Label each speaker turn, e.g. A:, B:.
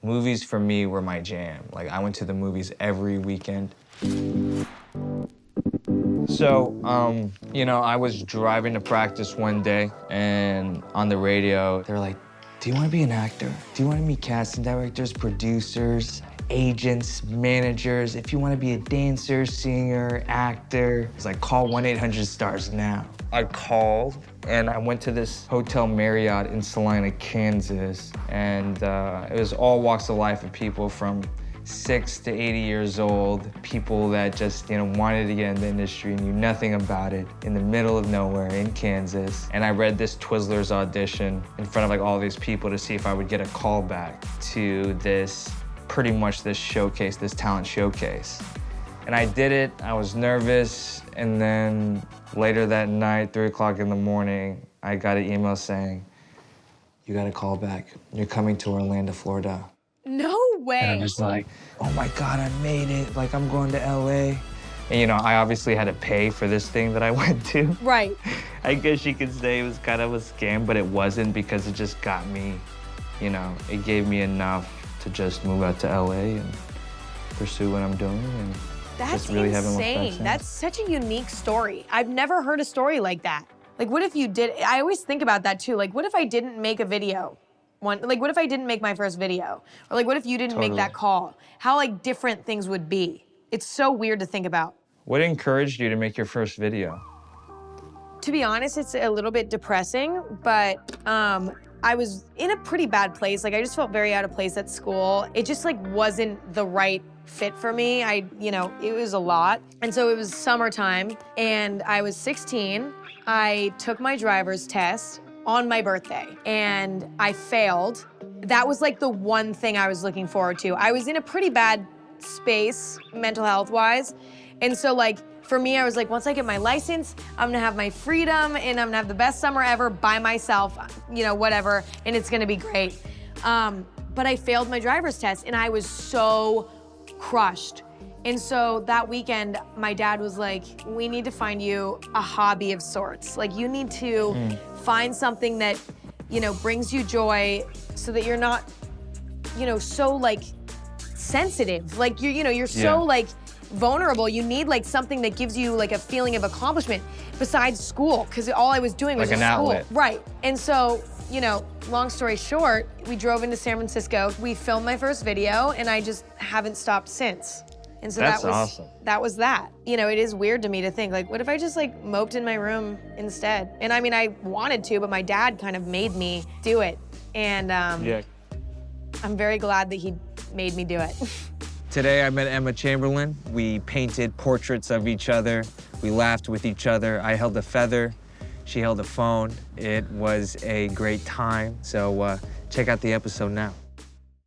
A: Movies for me were my jam. Like, I went to the movies every weekend. So, you know, I was driving to practice one day, and on the radio, they were like, do you want to be an actor? Do you want to meet casting directors, producers, agents, managers? If you want to be a dancer, singer, actor, it's like, call 1-800-STARS now. I called, and I went to this Hotel Marriott in Salina, Kansas, and it was all walks of life of people from 6 to 80 years old, people that just, you know, wanted to get in the industry, knew nothing about it, in the middle of nowhere in Kansas. And I read this Twizzlers audition in front of like all these people to see if I would get a call back to this, pretty much this showcase, this talent showcase. And I did it, I was nervous, and then later that night, 3 o'clock in the morning, I got an email saying, you got a call back. You're coming to Orlando, Florida.
B: No way.
A: And I'm just like, oh my God, I made it. Like, I'm going to LA. And you know, I obviously had to pay for this thing that I went to.
B: Right.
A: I guess you could say it was kind of a scam, but it wasn't because it just got me, you know, it gave me enough to just move out to LA and pursue what I'm doing. And
B: that's
A: just really haven't looked back
B: insane.
A: since.
B: That's such a unique story. I've never heard a story like that. Like, what if you did, I always think about that too. Like, what if I didn't make a video? Like, what if I didn't make my first video? Or like, what if you didn't make that call? How like different things would be. It's so weird to think about.
A: What encouraged you to make your first video?
B: To be honest, it's a little bit depressing, but I was in a pretty bad place. Like, I just felt very out of place at school. It just like wasn't the right fit for me. You know, it was a lot. And so it was summertime, and I was 16. I took my driver's test on my birthday, and I failed. That was like the one thing I was looking forward to. I was in a pretty bad space, mental health-wise, and so like, for me, I was like, once I get my license, I'm gonna have my freedom, and I'm gonna have the best summer ever by myself, you know, whatever, and it's gonna be great. But I failed my driver's test, and I was so crushed. And so that weekend, my dad was like, we need to find you a hobby of sorts. Like, you need to find something that, you know, brings you joy so that you're not, you know, so like sensitive. Like, you're so like vulnerable. You need like something that gives you like a feeling of accomplishment besides school, because all I was doing was
A: like an
B: school.
A: outlet.
B: Right. And so, you know, long story short, we drove into San Francisco. We filmed my first video, and I just haven't stopped since. And so
A: That's awesome.
B: That was that. You know, it is weird to me to think, like, what if I just like moped in my room instead? And I mean, I wanted to, but my dad kind of made me do it. And
A: Yeah.
B: I'm very glad that he made me do it.
A: Today I met Emma Chamberlain. We painted portraits of each other. We laughed with each other. I held a feather. She held a phone. It was a great time. So check out the episode now.